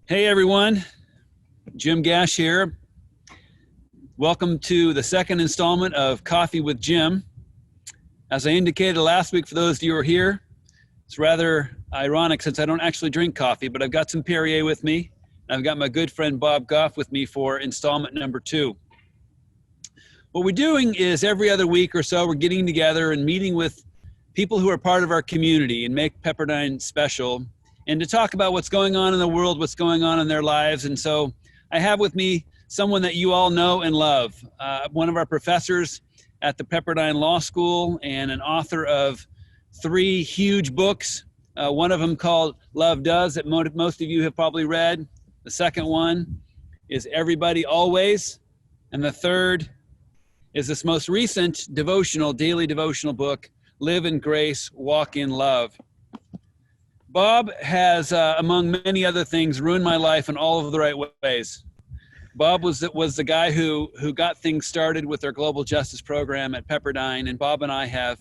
Hey everyone, Jim Gash here. Welcome to the second installment of Coffee with Jim. As I indicated last week, for those of you who are here, it's rather ironic since I don't actually drink coffee, but I've got some Perrier with me. I've got my good friend Bob Goff with me for installment number 2. What we're doing is every other week or so, we're getting together and meeting with people who are part of our community and make Pepperdine special, and to talk about what's going on in the world, what's going on in their lives. And so I have with me someone that you all know and love, one of our professors at the Pepperdine Law School and an author of 3 huge books. One of them called Love Does that most of you have probably read. The second one is Everybody Always. And the third is this most recent daily devotional book, Live in Grace, Walk in Love. Bob has, among many other things, ruined my life in all of the right ways. Bob was the guy who got things started with our global justice program at Pepperdine, and Bob and I have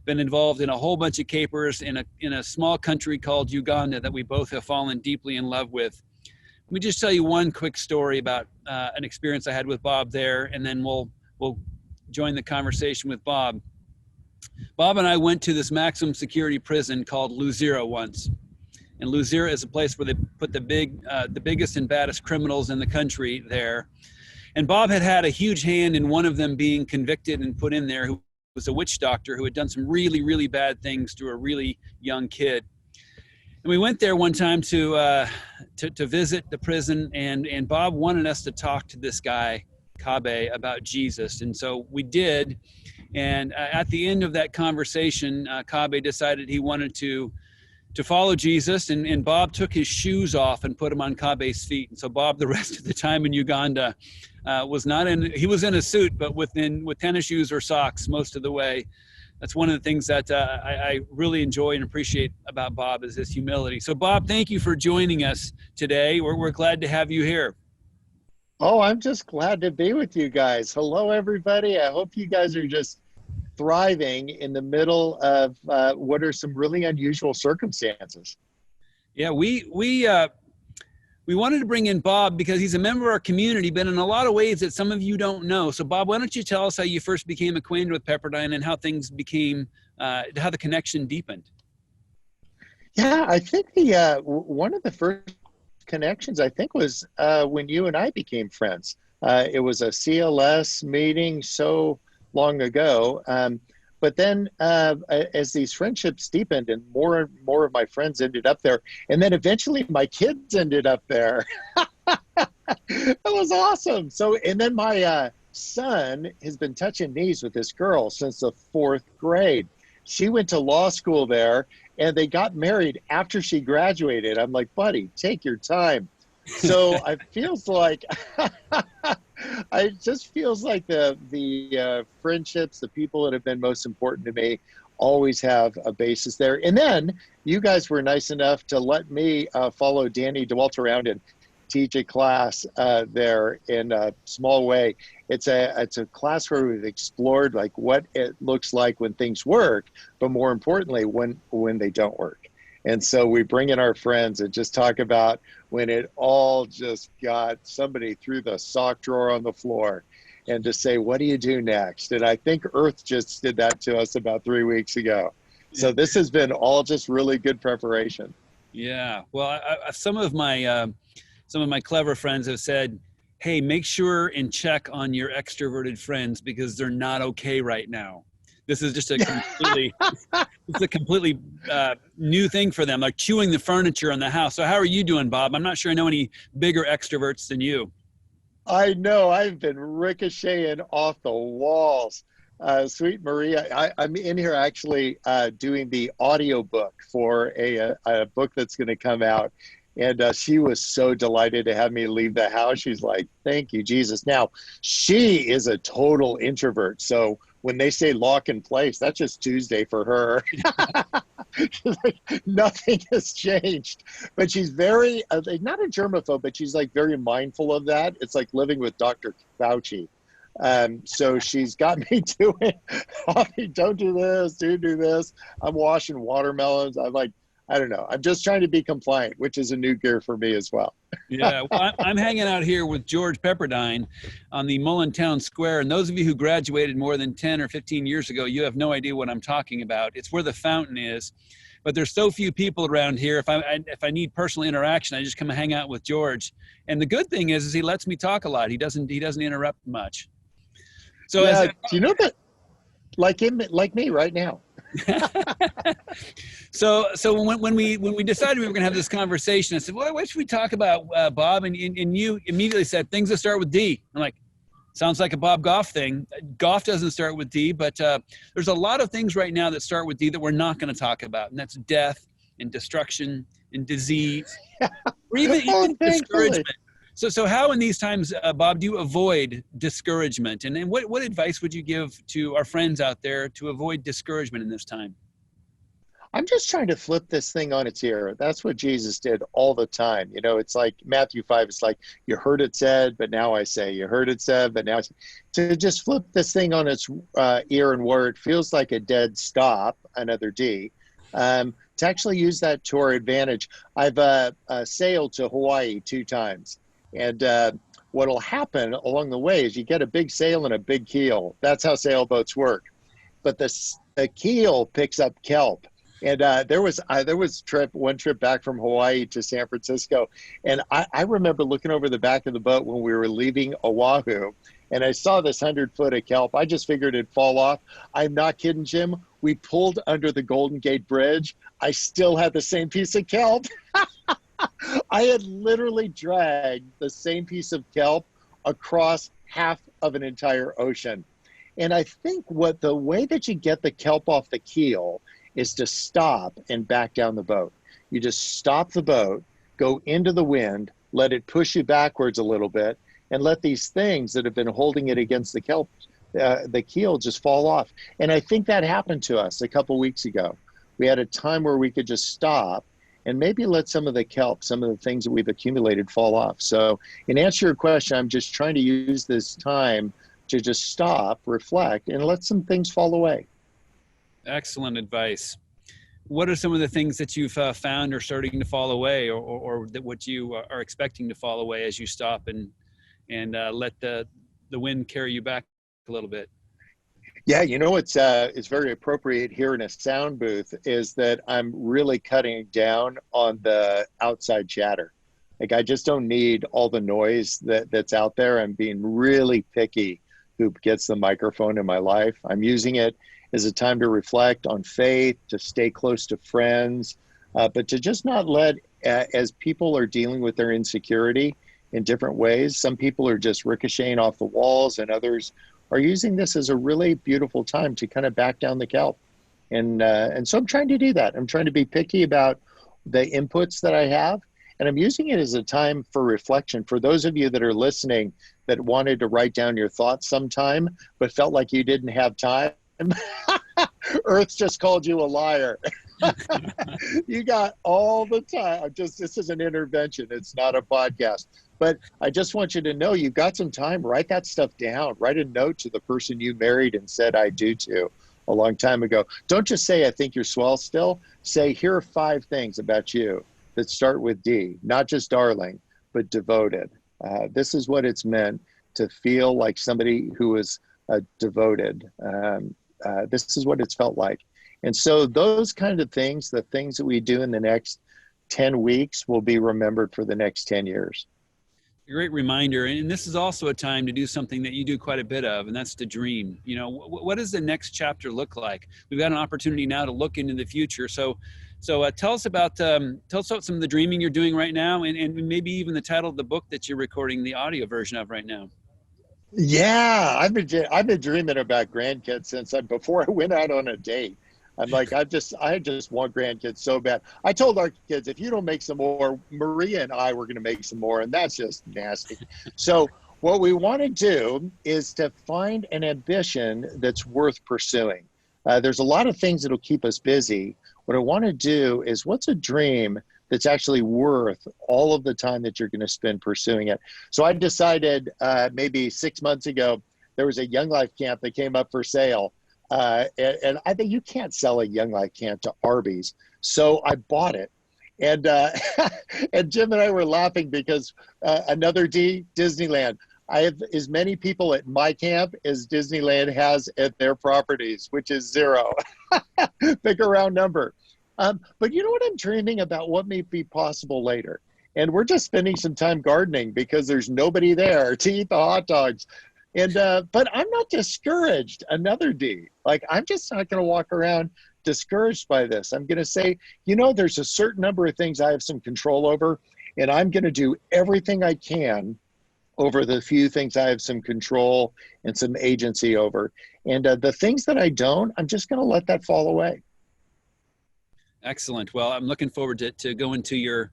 been involved in a whole bunch of capers in a small country called Uganda that we both have fallen deeply in love with. Let me just tell you one quick story about an experience I had with Bob there, and then we'll join the conversation with Bob. Bob and I went to this maximum security prison called Luzira once. And Luzira is a place where they put the biggest and baddest criminals in the country there. And Bob had a huge hand in one of them being convicted and put in there, who was a witch doctor who had done some really, really bad things to a really young kid. And we went there one time to visit the prison, and Bob wanted us to talk to this guy, Kabe, about Jesus. And so we did. And at the end of that conversation, Kabe decided he wanted to follow Jesus, and Bob took his shoes off and put them on Kabe's feet. And so Bob, the rest of the time in Uganda, he was in a suit, but with tennis shoes or socks most of the way. That's one of the things that I really enjoy and appreciate about Bob, is his humility. So Bob, thank you for joining us today. We're glad to have you here. Oh, I'm just glad to be with you guys. Hello, everybody. I hope you guys are just thriving in the middle of what are some really unusual circumstances. Yeah, we wanted to bring in Bob because he's a member of our community, but in a lot of ways that some of you don't know. So Bob, why don't you tell us how you first became acquainted with Pepperdine and how things became, how the connection deepened? Yeah, I think one of the first connections, I think, was when you and I became friends. It was a CLS meeting so long ago. But then as these friendships deepened and more of my friends ended up there, and then eventually my kids ended up there. That was awesome. So, and then my son has been touching knees with this girl since the 4th grade. She went to law school there, and they got married after she graduated. I'm like, buddy, take your time. So it feels like, it just feels like the friendships, the people that have been most important to me always have a basis there. And then you guys were nice enough to let me follow Danny DeWalt around and teach a class there in a small way. It's a class where we've explored like what it looks like when things work, but more importantly, when they don't work. And so we bring in our friends and just talk about when it all just got somebody threw the sock drawer on the floor, and to say, what do you do next? And I think Earth just did that to us about 3 weeks ago. So this has been all just really good preparation. Yeah. Well, some of my clever friends have said, hey, make sure and check on your extroverted friends because they're not okay right now. This is just a completely new thing for them, like chewing the furniture in the house. So how are you doing, Bob? I'm not sure I know any bigger extroverts than you. I know. I've been ricocheting off the walls. Sweet Maria, I'm in here actually doing the audio book for a book that's going to come out. And she was so delighted to have me leave the house. She's like, thank you, Jesus. Now, she is a total introvert. So when they say lock in place, that's just Tuesday for her. Like, nothing has changed. But she's very, not a germaphobe, but she's like very mindful of that. It's like living with Dr. Fauci. So she's got me doing, don't do this, do this. I'm washing watermelons. I don't know. I'm just trying to be compliant, which is a new gear for me as well. Yeah, well, I'm hanging out here with George Pepperdine on the Mullen Town Square. And those of you who graduated more than 10 or 15 years ago, you have no idea what I'm talking about. It's where the fountain is. But there's so few people around here. If I need personal interaction, I just come and hang out with George. And the good thing is he lets me talk a lot. He doesn't interrupt much. So yeah, do you know that? Like me right now. So when we decided we were going to have this conversation, I said, well, what should we talk about, Bob? And you immediately said things that start with D. I'm like, sounds like a Bob Goff thing. Goff doesn't start with D, but there's a lot of things right now that start with D that we're not going to talk about, and that's death and destruction and disease, or even discouragement. So how in these times, Bob, do you avoid discouragement? And then what advice would you give to our friends out there to avoid discouragement in this time? I'm just trying to flip this thing on its ear. That's what Jesus did all the time. You know, it's like Matthew 5, it's like, you heard it said, but now I say. You heard it said, but now I say. To just flip this thing on its ear and where it feels like a dead stop, another D, to actually use that to our advantage. I've sailed to Hawaii 2 times. And what'll happen along the way is you get a big sail and a big keel. That's how sailboats work. But the keel picks up kelp. And there was one trip back from Hawaii to San Francisco. And I remember looking over the back of the boat when we were leaving Oahu. And I saw this 100-foot of kelp. I just figured it'd fall off. I'm not kidding, Jim. We pulled under the Golden Gate Bridge. I still had the same piece of kelp. I had literally dragged the same piece of kelp across half of an entire ocean. And I think the way that you get the kelp off the keel is to stop and back down the boat. You just stop the boat, go into the wind, let it push you backwards a little bit, and let these things that have been holding it against the kelp, the keel, just fall off. And I think that happened to us a couple weeks ago. We had a time where we could just stop and maybe let some of the kelp, some of the things that we've accumulated fall off. So in answer to your question, I'm just trying to use this time to just stop, reflect, and let some things fall away. Excellent advice. What are some of the things that you've found are starting to fall away, or that what you are expecting to fall away as you stop and let the wind carry you back a little bit? Yeah, you know, it's very appropriate here in a sound booth is that I'm really cutting down on the outside chatter. Like, I just don't need all the noise that's out there. I'm being really picky who gets the microphone in my life. I'm using it as a time to reflect on faith, to stay close to friends, but to just not let, as people are dealing with their insecurity in different ways, some people are just ricocheting off the walls and others are using this as a really beautiful time to kind of back down the kelp. And so I'm trying to do that. I'm trying to be picky about the inputs that I have, and I'm using it as a time for reflection. For those of you that are listening that wanted to write down your thoughts sometime, but felt like you didn't have time, Earth just called you a liar. You got all the time. This is an intervention. It's not a podcast. But I just want you to know you've got some time. Write that stuff down. Write a note to the person you married and said I do to a long time ago. Don't just say, I think you're swell still. Say, here are 5 things about you that start with D. Not just darling, but devoted. This is what it's meant to feel like somebody who is devoted. This is what it's felt like. And so those kind of things, the things that we do in the next 10 weeks will be remembered for the next 10 years. A great reminder. And this is also a time to do something that you do quite a bit of, and that's to dream. You know, what does the next chapter look like? We've got an opportunity now to look into the future. So tell us about some of the dreaming you're doing right now, and maybe even the title of the book that you're recording the audio version of right now. Yeah, I've been dreaming about grandkids since before I went out on a date. I'm like, I just want grandkids so bad. I told our kids, if you don't make some more, Maria and I were going to make some more, and that's just nasty. So what we want to do is to find an ambition that's worth pursuing. There's a lot of things that'll keep us busy. What I want to do is, what's a dream that's actually worth all of the time that you're going to spend pursuing it? So I decided maybe 6 months ago, there was a Young Life camp that came up for sale. And I think you can't sell a Young Life camp to Arby's. So I bought it. And and Jim and I were laughing because another D, Disneyland. I have as many people at my camp as Disneyland has at their properties, which is 0. Pick a round number. But you know what I'm dreaming about? What may be possible later? And we're just spending some time gardening because there's nobody there to eat the hot dogs. And but I'm not discouraged. Another D. Like, I'm just not going to walk around discouraged by this. I'm going to say, you know, there's a certain number of things I have some control over, and I'm going to do everything I can over the few things I have some control and some agency over. And the things that I don't, I'm just going to let that fall away. Excellent. Well, I'm looking forward to going to your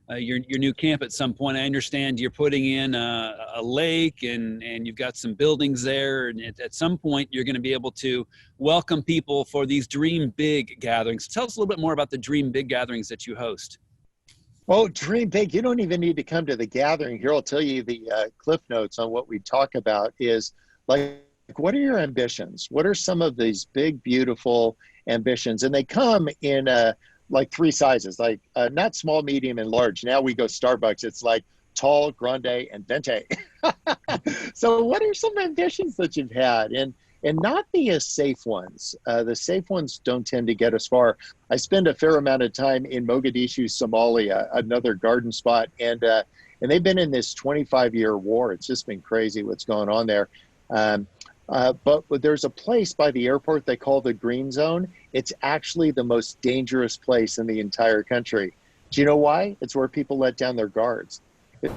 new camp at some point. I understand you're putting in a lake and you've got some buildings there. And at some point, you're going to be able to welcome people for these Dream Big gatherings. Tell us a little bit more about the Dream Big gatherings that you host. Oh, dream big. You don't even need to come to the gathering. Here, I'll tell you the cliff notes on what we talk about is like, what are your ambitions? What are some of these big, beautiful ambitions? And they come in like 3 sizes, like not small, medium, and large. Now we go Starbucks. It's like tall, grande, and venti. So what are some ambitions that you've had? And not the safe ones. The safe ones don't tend to get us far. I spend a fair amount of time in Mogadishu, Somalia, another garden spot, and they've been in this 25-year war. It's just been crazy what's going on there. But there's a place by the airport they call the Green Zone. It's actually the most dangerous place in the entire country. Do you know why? It's where people let down their guards.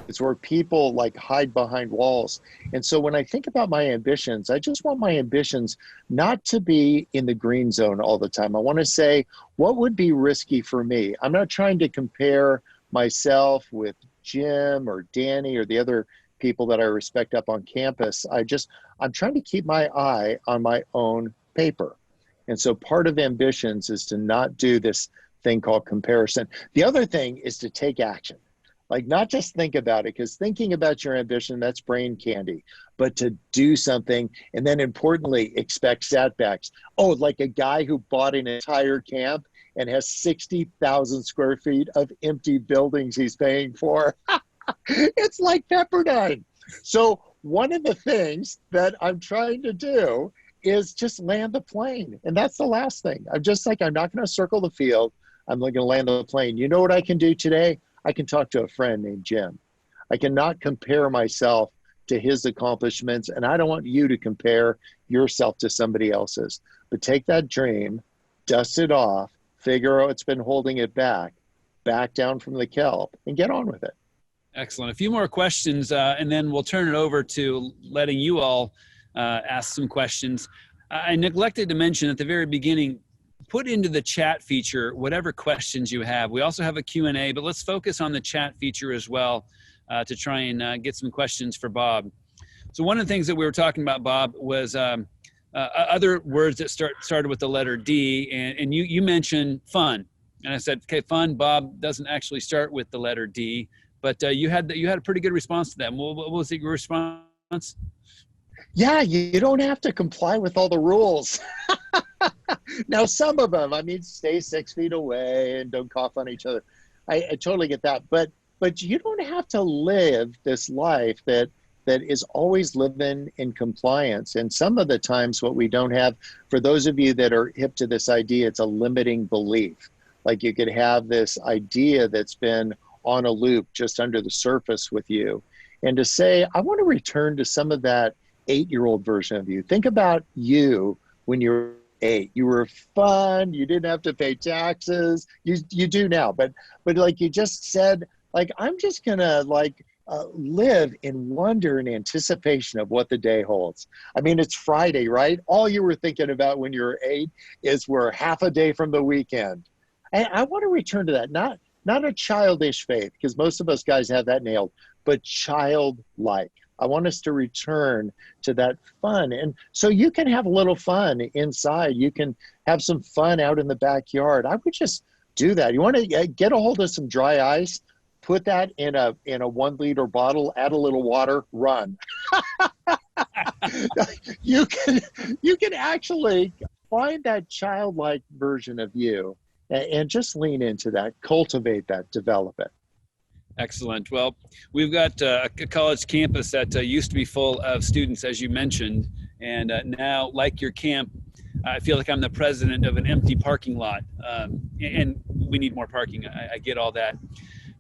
It's where people like hide behind walls. And so when I think about my ambitions, I just want my ambitions not to be in the green zone all the time. I want to say, what would be risky for me? I'm not trying to compare myself with Jim or Danny or the other people that I respect up on campus. I'm trying to keep my eye on my own paper. And so part of ambitions is to not do this thing called comparison. The other thing is to take action. Like, not just think about it, because thinking about your ambition, that's brain candy, but to do something, and then importantly, expect setbacks. Oh, like a guy who bought an entire camp and has 60,000 square feet of empty buildings he's paying for. It's like Pepperdine. So one of the things that I'm trying to do is just land the plane. And that's the last thing. I'm not going to circle the field. I'm going to land the plane. You know what I can do today? I can talk to a friend named Jim. I cannot compare myself to his accomplishments, and I don't want you to compare yourself to somebody else's. But take that dream, dust it off, figure out what's been holding it back down from the kelp, and get on with it. Excellent. A few more questions, and then we'll turn it over to letting you all ask some questions. I neglected to mention at the very beginning, put into the chat feature whatever questions you have. We also have a Q&A, but let's focus on the chat feature as well to try and get some questions for Bob. So one of the things that we were talking about, Bob, was other words that started with the letter D, and you mentioned fun. And I said, okay, fun, Bob, doesn't actually start with the letter D, but you had a pretty good response to that. What was your response? Yeah, you don't have to comply with all the rules. Now, some of them, I mean, stay 6 feet away and don't cough on each other. I totally get that. But you don't have to live this life that is always living in compliance. And some of the times what we don't have, for those of you that are hip to this idea, it's a limiting belief. Like, you could have this idea that's been on a loop just under the surface with you. And to say, I want to return to some of that 8-year-old version of you. Think about you when you were 8. You were fun. You didn't have to pay taxes. You do now, but like you just said, like, I'm just gonna live in wonder and anticipation of what the day holds. I mean, it's Friday, right? All you were thinking about when you were 8 is we're half a day from the weekend. And I want to return to that, not a childish faith, because most of us guys have that nailed, but childlike. I want us to return to that fun. And so you can have a little fun inside. You can have some fun out in the backyard. I would just do that. You want to get a hold of some dry ice, put that in a 1 liter bottle, add a little water, run. You can actually find that childlike version of you and just lean into that, cultivate that, develop it. Excellent. Well, we've got a college campus that used to be full of students, as you mentioned, and now, like your camp, I feel like I'm the president of an empty parking lot, and we need more parking. I get all that.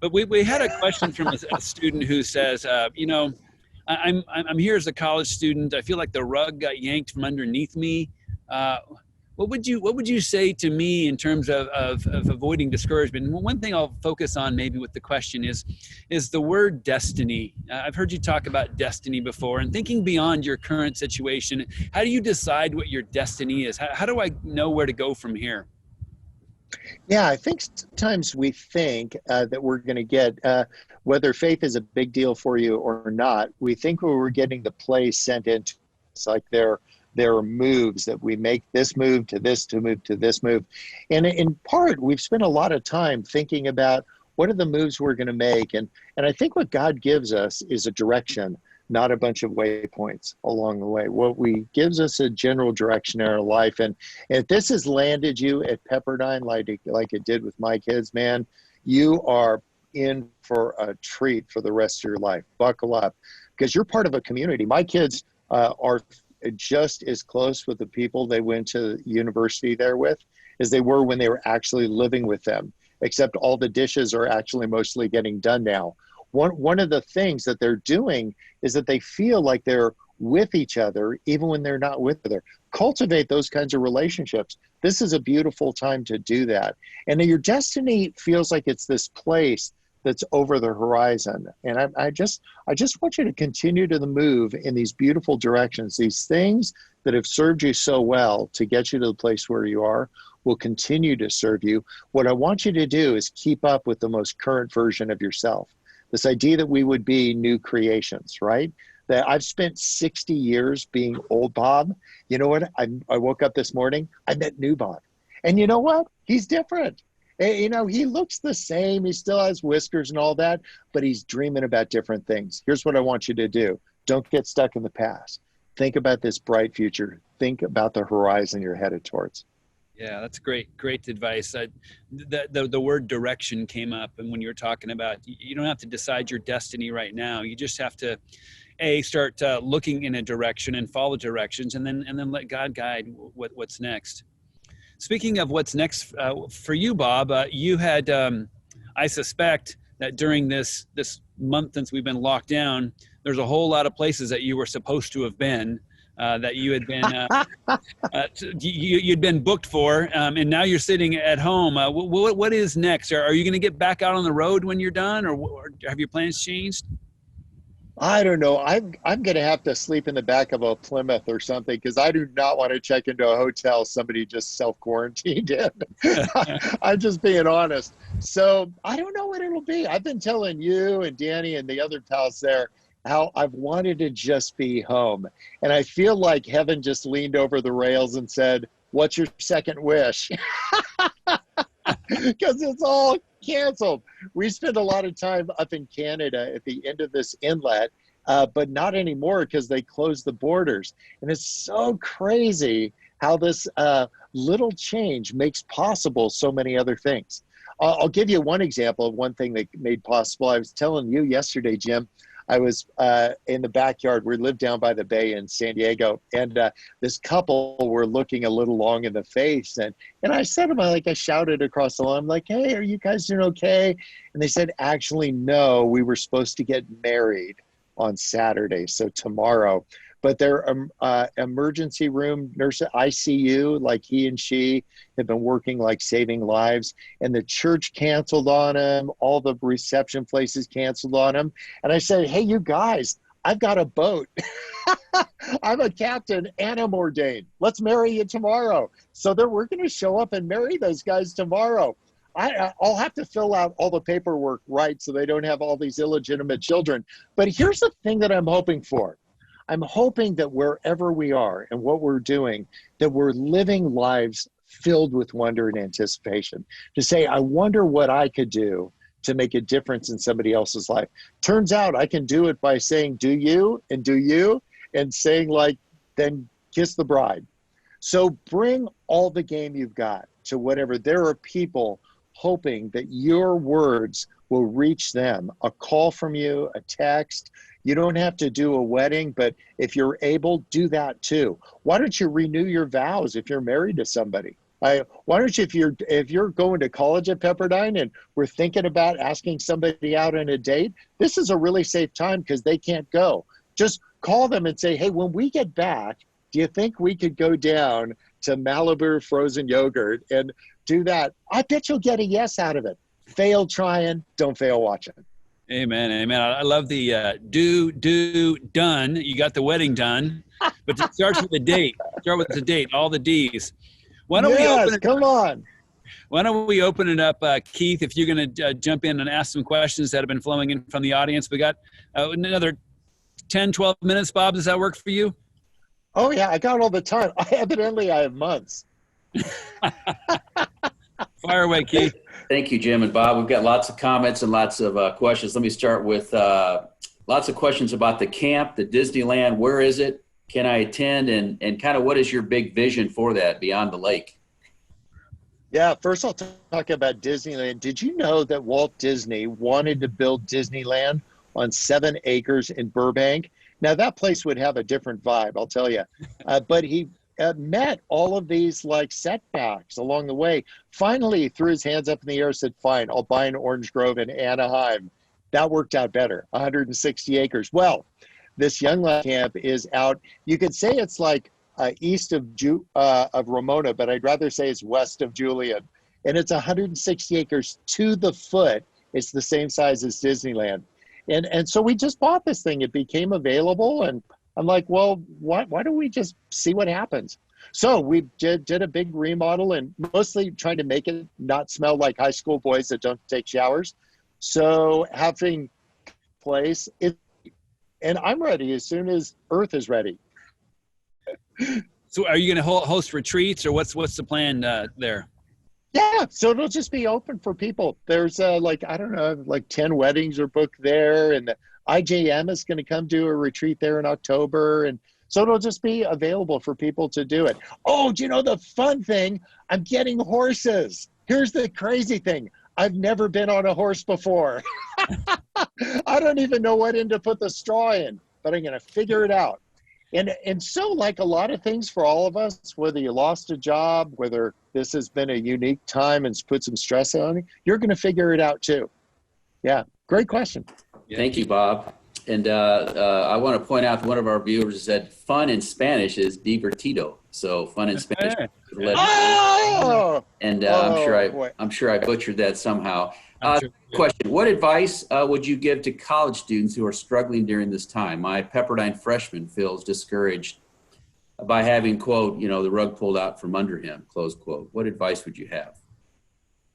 But we had a question from a student who says, I'm here as a college student. I feel like the rug got yanked from underneath me. What would you say to me in terms of avoiding discouragement? And one thing I'll focus on maybe with the question is the word destiny. I've heard you talk about destiny before, and thinking beyond your current situation. How do you decide what your destiny is? How do I know where to go from here? Yeah, I think sometimes we think that we're going to get, whether faith is a big deal for you or not, we think we're getting the play sent into. It's like there are moves that we make, this move to this, to move to this move. And in part, we've spent a lot of time thinking about what are the moves we're going to make. And I think what God gives us is a direction, not a bunch of waypoints along the way. What we gives us a general direction in our life. And if this has landed you at Pepperdine like it did with my kids, man, you are in for a treat for the rest of your life. Buckle up, because you're part of a community. My kids are just as close with the people they went to university there with as they were when they were actually living with them, except all the dishes are actually mostly getting done now. One of the things that they're doing is that they feel like they're with each other even when they're not with each other. Cultivate those kinds of relationships. This is a beautiful time to do that. And your destiny feels like it's this place that's over the horizon. And I just want you to continue to move in these beautiful directions. These things that have served you so well to get you to the place where you are will continue to serve you. What I want you to do is keep up with the most current version of yourself. This idea that we would be new creations, right? That I've spent 60 years being old Bob. You know what? I woke up this morning, I met new Bob. And you know what? He's different. You know, he looks the same. He still has whiskers and all that, but he's dreaming about different things. Here's what I want you to do. Don't get stuck in the past. Think about this bright future. Think about the horizon you're headed towards. Yeah, that's great advice. The word direction came up, and when you were talking about, you don't have to decide your destiny right now. You just have to, start looking in a direction and follow directions, and then let God guide what's next. Speaking of what's next for you, Bob, you had, I suspect that during this month since we've been locked down, there's a whole lot of places that you were supposed to have been. That you had been you'd been booked for, and now you're sitting at home. What is next? Are you going to get back out on the road when you're done, or have your plans changed? I don't know. I'm going to have to sleep in the back of a Plymouth or something, because I do not want to check into a hotel somebody just self-quarantined in. I'm just being honest. So I don't know what it'll be. I've been telling you and Danny and the other pals there how I've wanted to just be home. And I feel like heaven just leaned over the rails and said, what's your second wish? Because it's all canceled. We spent a lot of time up in Canada at the end of this inlet, but not anymore because they closed the borders. And it's so crazy how this little change makes possible so many other things. I'll give you one example of one thing that made possible. I was telling you yesterday, Jim, I was in the backyard. We lived down by the bay in San Diego, and this couple were looking a little long in the face. And I said to them, I shouted across the lawn, I'm like, hey, are you guys doing okay? And they said, actually, no, we were supposed to get married on Saturday, so tomorrow. But their emergency room nurse at ICU, like he and she have been working like saving lives, and the church canceled on him. All the reception places canceled on him. And I said, hey, you guys, I've got a boat. I'm a captain and I'm ordained. Let's marry you tomorrow. So we're going to show up and marry those guys tomorrow. I'll have to fill out all the paperwork right so they don't have all these illegitimate children. But here's the thing that I'm hoping for. I'm hoping that wherever we are and what we're doing, that we're living lives filled with wonder and anticipation. To say, I wonder what I could do to make a difference in somebody else's life. Turns out I can do it by saying, do you, and saying then kiss the bride. So bring all the game you've got. to whatever. There are people hoping that your words will reach them. A call from you, a text. You don't have to do a wedding, but if you're able, do that too. Why don't you renew your vows if you're married to somebody? Why don't you, if you're going to college at Pepperdine and we're thinking about asking somebody out on a date, this is a really safe time because they can't go. Just call them and say, hey, when we get back, do you think we could go down to Malibu frozen yogurt and do that? I bet you'll get a yes out of it. Fail trying, don't fail watching. Amen, amen. I love the done. You got the wedding done, but it starts with the date. Start with the date, all the D's. Why don't we open it? Come on. Why don't we open it up, Keith, if you're going to jump in and ask some questions that have been flowing in from the audience. We got another 10, 12 minutes, Bob. Does that work for you? Oh, yeah, I got all the time. Evidently, I have months. Fire away, Keith. Thank you, Jim and Bob. We've got lots of comments and lots of questions. Let me start with lots of questions about the camp, the Disneyland. Where is it? Can I attend? And kind of what is your big vision for that beyond the lake? Yeah, first I'll talk about Disneyland. Did you know that Walt Disney wanted to build Disneyland on 7 acres in Burbank? Now, that place would have a different vibe, I'll tell you. But he met all of these like setbacks along the way. Finally, he threw his hands up in the air and said, fine, I'll buy an orange grove in Anaheim. That worked out better, 160 acres. Well, this Young Life camp is out. You could say it's like east of Ramona, but I'd rather say it's west of Julian. And it's 160 acres to the foot. It's the same size as Disneyland. And so we just bought this thing. It became available. And I'm like, well, why don't we just see what happens? So we did a big remodel and mostly trying to make it not smell like high school boys that don't take showers. So having place, and I'm ready as soon as Earth is ready. So are you going to host retreats or what's the plan there? Yeah, so it'll just be open for people. There's like, I don't know, like 10 weddings are booked there, and the IJM is going to come do a retreat there in October. And so it'll just be available for people to do it. Oh, do you know the fun thing? I'm getting horses. Here's the crazy thing. I've never been on a horse before. I don't even know what end to put the straw in, but I'm going to figure it out. And so like a lot of things for all of us, whether you lost a job, whether this has been a unique time and it's put some stress on you, you're going to figure it out too. Yeah, great question. Thank you, Bob. And I want to point out to one of our viewers that fun in Spanish is divertido. So fun in Spanish. Oh! And I'm sure I butchered that somehow. Question: what advice would you give to college students who are struggling during this time? My Pepperdine freshman feels discouraged by having, quote, the rug pulled out from under him, close quote. What advice would you have?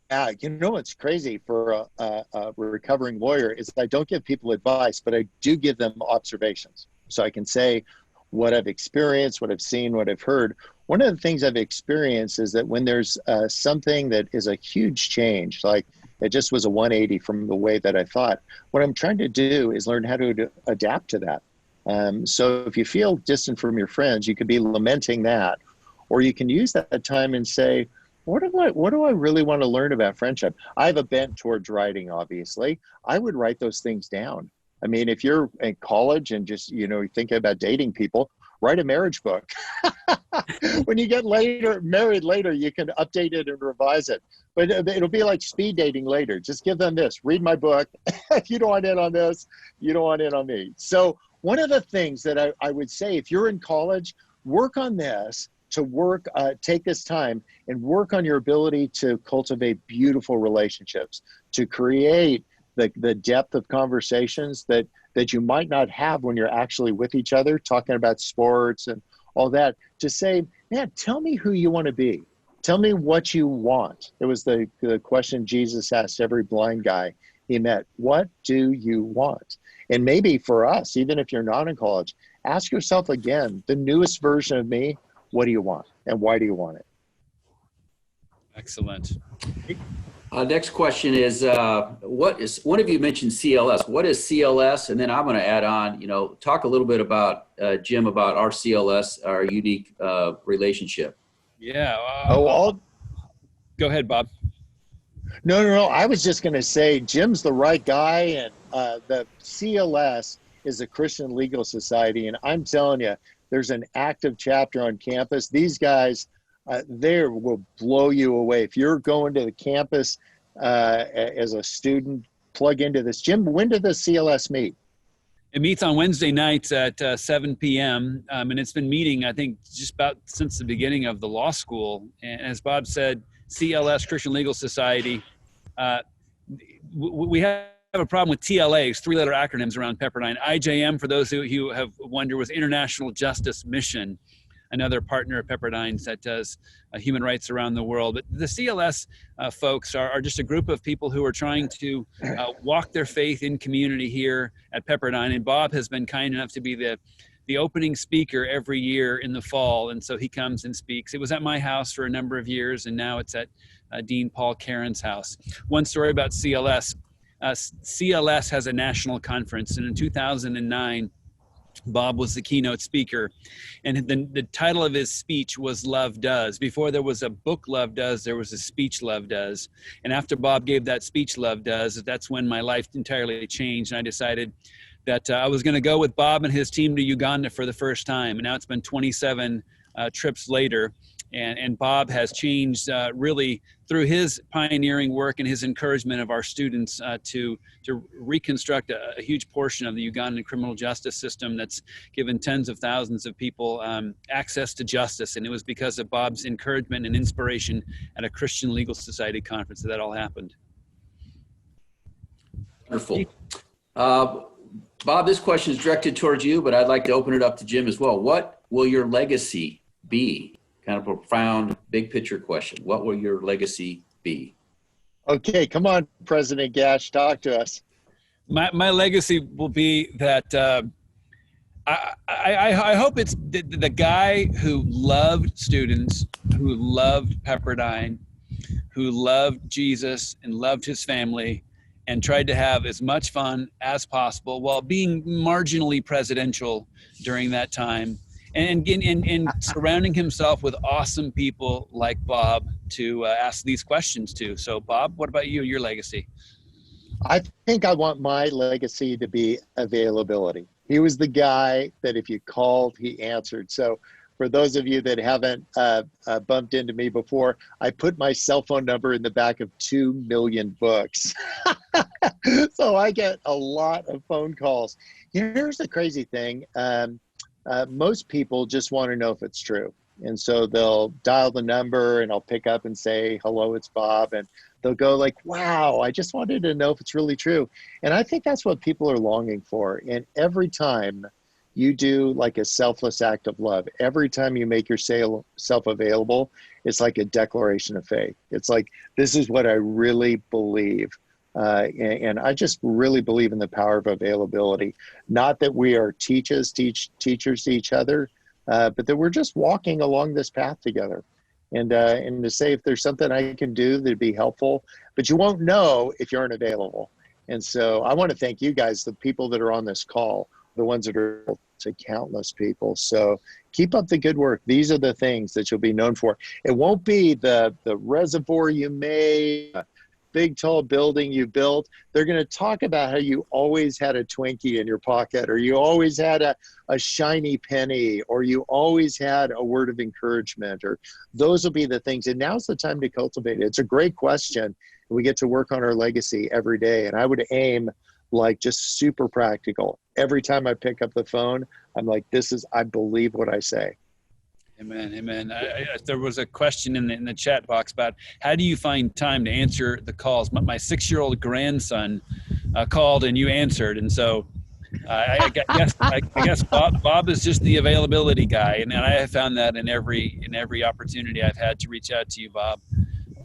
What's crazy for a recovering lawyer is I don't give people advice, but I do give them observations. So I can say what I've experienced, what I've seen, what I've heard. One of the things I've experienced is that when there's something that is a huge change, like it just was a 180 from the way that I thought, what I'm trying to do is learn how to adapt to that. So if you feel distant from your friends, you could be lamenting that, or you can use that time and say, what do I really want to learn about friendship? I have a bent towards writing, obviously. I would write those things down. I mean, if you're in college and just, thinking about dating people, write a marriage book. When you get married later, you can update it and revise it. But it'll be like speed dating later. Just give them this, read my book. If you don't want in on this, you don't want in on me. So one of the things that I would say, if you're in college, work on this, take this time and work on your ability to cultivate beautiful relationships, to create the depth of conversations that you might not have when you're actually with each other, talking about sports and all that, to say, man, tell me who you want to be. Tell me what you want. It was the question Jesus asked every blind guy he met. What do you want? And maybe for us, even if you're not in college, ask yourself again, the newest version of me, what do you want and why do you want it? Excellent. Next question is, one of you mentioned CLS. What is CLS? And then I'm going to add on, talk a little bit about, Jim, about our CLS, our unique relationship. Yeah. Go ahead, Bob. No. I was just going to say Jim's the right guy, and the CLS is a Christian Legal Society, and I'm telling you, there's an active chapter on campus. These guys, they will blow you away. If you're going to the campus as a student, plug into this. Jim, when did the CLS meet? It meets on Wednesday nights at 7 p.m. And it's been meeting, I think, just about since the beginning of the law school. And as Bob said, CLS, Christian Legal Society, we have a problem with TLAs, three-letter acronyms around Pepperdine. IJM, for those who have wondered, was International Justice Mission, another partner of Pepperdine's that does human rights around the world. But the CLS folks are just a group of people who are trying to walk their faith in community here at Pepperdine. And Bob has been kind enough to be the opening speaker every year in the fall. And so he comes and speaks. It was at my house for a number of years, and now it's at Dean Paul Caron's house. One story about CLS. CLS has a national conference, and in 2009, Bob was the keynote speaker, and the title of his speech was Love Does. Before there was a book, Love Does, there was a speech, Love Does. And after Bob gave that speech, Love Does, that's when my life entirely changed, and I decided that I was going to go with Bob and his team to Uganda for the first time. And now it's been 27 trips later, and Bob has changed really through his pioneering work and his encouragement of our students to reconstruct a huge portion of the Ugandan criminal justice system that's given tens of thousands of people access to justice. And it was because of Bob's encouragement and inspiration at a Christian Legal Society conference that all happened. Wonderful. Bob, this question is directed towards you, but I'd like to open it up to Jim as well. What will your legacy be? Kind of a profound, big picture question. What will your legacy be? Okay, come on, President Gash, talk to us. My legacy will be that I hope it's the guy who loved students, who loved Pepperdine, who loved Jesus and loved his family, and tried to have as much fun as possible while being marginally presidential during that time. And surrounding himself with awesome people like Bob to ask these questions to. So, Bob, what about you, your legacy? I think I want my legacy to be availability. He was the guy that if you called, he answered. So for those of you that haven't bumped into me before, I put my cell phone number in the back of 2 million books. So I get a lot of phone calls. Here's the crazy thing. Most people just want to know if it's true. And so they'll dial the number and I'll pick up and say, hello, it's Bob. And they'll go like, wow, I just wanted to know if it's really true. And I think that's what people are longing for. And every time you do like a selfless act of love, every time you make yourself available, it's like a declaration of faith. It's like, this is what I really believe. And I just really believe in the power of availability. Not that we are teachers to each other, but that we're just walking along this path together. And to say if there's something I can do that'd be helpful, but you won't know if you aren't available. And so I want to thank you guys, the people that are on this call, the ones that are to countless people. So keep up the good work. These are the things that you'll be known for. It won't be the reservoir you made, big tall building you built. They're going to talk about how you always had a Twinkie in your pocket, or you always had a shiny penny, or you always had a word of encouragement, or those will be the things. And now's the time to cultivate it. It's a great question. We get to work on our legacy every day. And I would aim like just super practical. Every time I pick up the phone, I'm like, I believe what I say. Amen. Amen. There was a question in the chat box about how do you find time to answer the calls? My 6-year-old grandson called and you answered. And so I guess Bob is just the availability guy. And I have found that in every opportunity I've had to reach out to you, Bob.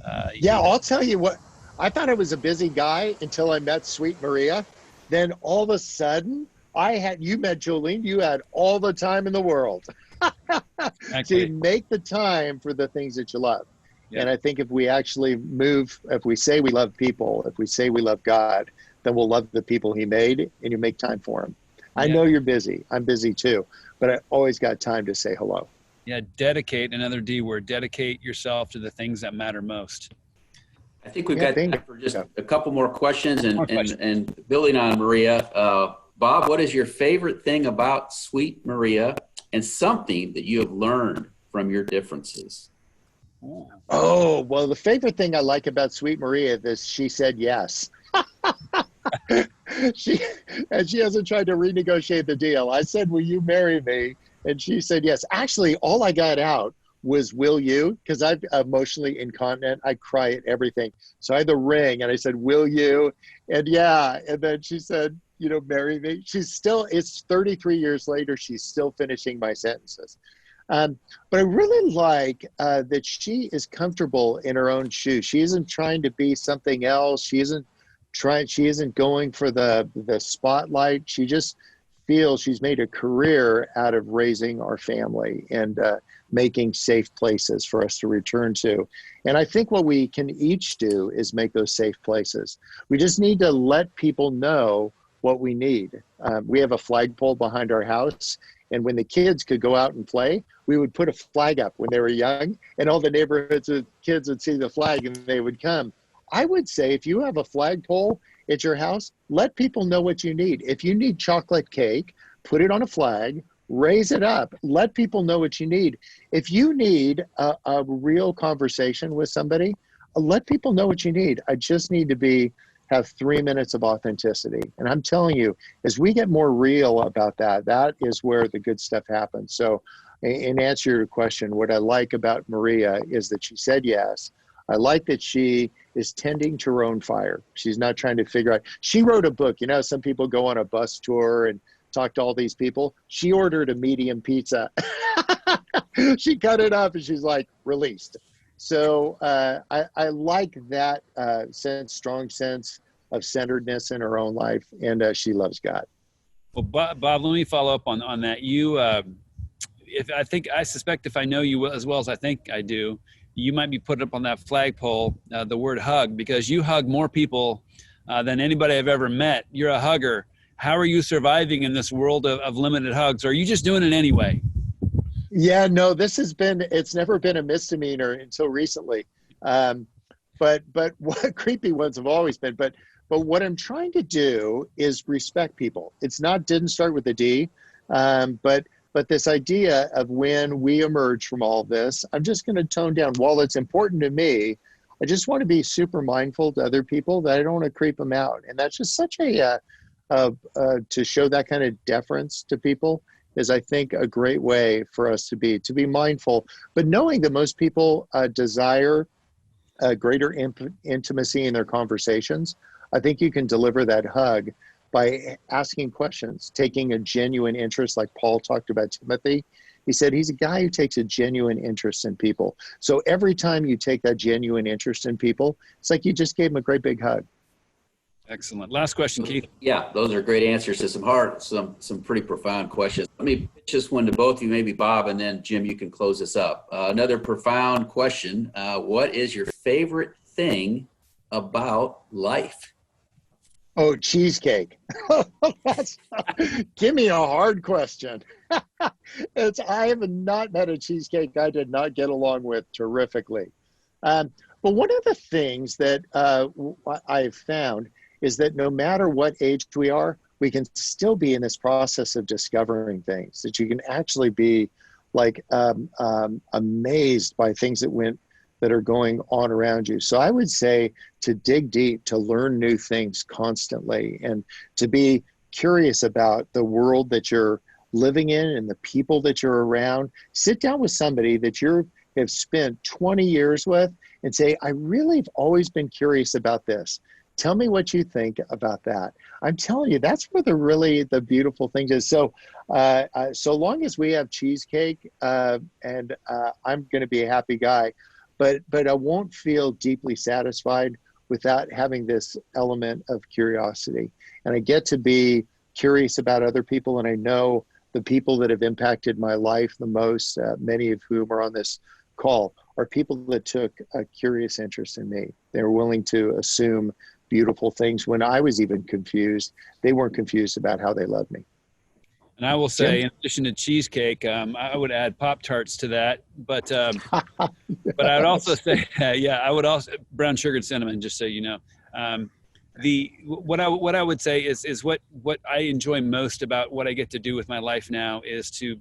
I'll tell you what, I thought I was a busy guy until I met Sweet Maria. Then all of a sudden you met Jolene, you had all the time in the world. So you make the time for the things that you love. Yeah. And I think if we actually if we say we love people, if we say we love God, then we'll love the people he made and you make time for him. I know you're busy. I'm busy too, but I always got time to say hello. Yeah. Dedicate, another D word, dedicate yourself to the things that matter most. I think we've got time for just a couple more questions and building on Maria. Bob, what is your favorite thing about Sweet Maria and something that you have learned from your differences? Oh, well, the favorite thing I like about Sweet Maria is she said yes. she hasn't tried to renegotiate the deal. I said, will you marry me? And she said yes. Actually, all I got out was, will you? Because I'm emotionally incontinent. I cry at everything. So I had the ring and I said, will you? And yeah. And then she said, marry me. It's 33 years later. She's still finishing my sentences. But I really like that she is comfortable in her own shoes. She isn't trying to be something else. She isn't going for the spotlight. She just feels she's made a career out of raising our family and making safe places for us to return to. And I think what we can each do is make those safe places. We just need to let people know what we need. We have a flagpole behind our house. And when the kids could go out and play, we would put a flag up when they were young, and all the neighborhoods of kids would see the flag and they would come. I would say if you have a flagpole at your house, let people know what you need. If you need chocolate cake, put it on a flag, raise it up, let people know what you need. If you need a real conversation with somebody, let people know what you need. I just need to have 3 minutes of authenticity. And I'm telling you, as we get more real about that, that is where the good stuff happens. So in answer to your question, what I like about Maria is that she said yes. I like that she is tending to her own fire. She's not trying to figure out. She wrote a book. Some people go on a bus tour and talk to all these people. She ordered a medium pizza. She cut it up and she's like, released. So I like that strong sense of centeredness in her own life, and she loves God. Well, Bob, let me follow up on that. You, I suspect if I know you as well as I think I do, you might be putting up on that flagpole the word hug, because you hug more people than anybody I've ever met. You're a hugger. How are you surviving in this world of limited hugs? Or are you just doing it anyway? Yeah, no, it's never been a misdemeanor until recently. But what creepy ones have always been. But what I'm trying to do is respect people. Didn't start with a D, but this idea of when we emerge from all this, I'm just going to tone down. While it's important to me, I just want to be super mindful to other people that I don't want to creep them out. And that's just such to show that kind of deference to people is, I think, a great way for us to be mindful, but knowing that most people desire greater intimacy in their conversations. I think you can deliver that hug by asking questions, taking a genuine interest, like Paul talked about Timothy. He said he's a guy who takes a genuine interest in people. So every time you take that genuine interest in people, it's like you just gave him a great big hug. Excellent. Last question, Keith. Yeah, those are great answers to some pretty profound questions. Let me pitch this one to both of you, maybe Bob, and then Jim, you can close this up. Another profound question. What is your favorite thing about life? Oh, cheesecake. Give me a hard question. I have not met a cheesecake I did not get along with terrifically. But one of the things that I've found is that no matter what age we are, we can still be in this process of discovering things, that you can actually be like amazed by things that are going on around you. So I would say to dig deep, to learn new things constantly, and to be curious about the world that you're living in and the people that you're around. Sit down with somebody that you have spent 20 years with and say, I really have always been curious about this. Tell me what you think about that. I'm telling you, that's where the beautiful thing is. So, so long as we have cheesecake, and I'm going to be a happy guy, but I won't feel deeply satisfied without having this element of curiosity. And I get to be curious about other people, and I know the people that have impacted my life the most, many of whom are on this call, are people that took a curious interest in me. They were willing to assume beautiful things when I was even confused. They weren't confused about how they loved me. And I will say, Jim? in addition to cheesecake, I would add Pop-Tarts to that. But but I would also say, I would also brown sugared cinnamon, just so you know. What I would say is what I enjoy most about what I get to do with my life now is to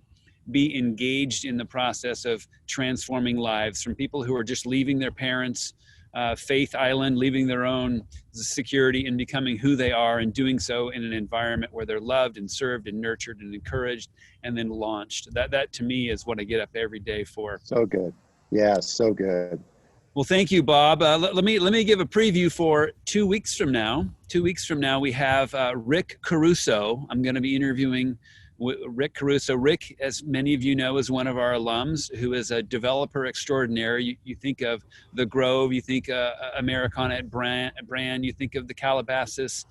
be engaged in the process of transforming lives from people who are just leaving their parents' faith island, leaving their own security and becoming who they are, and doing so in an environment where they're loved and served and nurtured and encouraged and then launched. That to me is what I get up every day for. So good. Yeah, so good. Well, thank you, Bob. Let me give a preview for 2 weeks from now. 2 weeks from now, we have Rick Caruso. I'm going to be interviewing Rick Caruso. Rick, as many of you know, is one of our alums who is a developer extraordinaire. You think of the Grove, you think Americana at Brand, you think of the Calabasas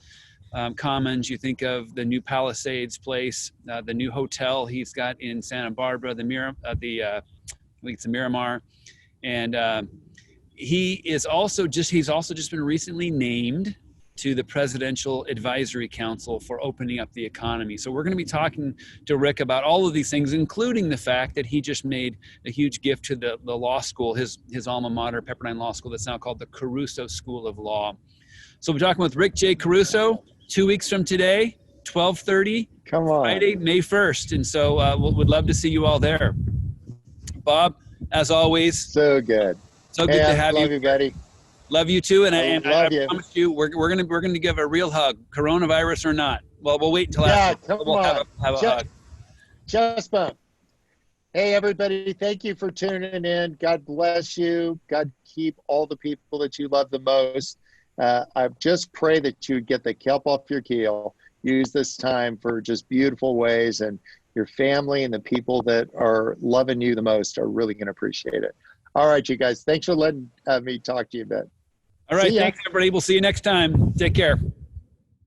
Commons, you think of the new Palisades place, the new hotel he's got in Santa Barbara, I think it's the Miramar, and he's also just been recently named to the Presidential Advisory Council for opening up the economy. So we're going to be talking to Rick about all of these things, including the fact that he just made a huge gift to the law school, his alma mater, Pepperdine Law School, that's now called the Caruso School of Law. So we're talking with Rick J. Caruso 2 weeks from today, 12:30, Come on. Friday, May 1st. And so we'd love to see you all there. Bob, as always. So good. So good to have you. Love you, buddy. Love you too, and I promise you, we're gonna give a real hug, coronavirus or not. Well, we'll wait until after. We'll have a hug. Just bump. Hey, everybody! Thank you for tuning in. God bless you. God keep all the people that you love the most. I just pray that you get the kelp off your keel. Use this time for just beautiful ways, and your family and the people that are loving you the most are really going to appreciate it. All right, you guys. Thanks for letting me talk to you a bit. All right. Thanks, everybody. We'll see you next time. Take care.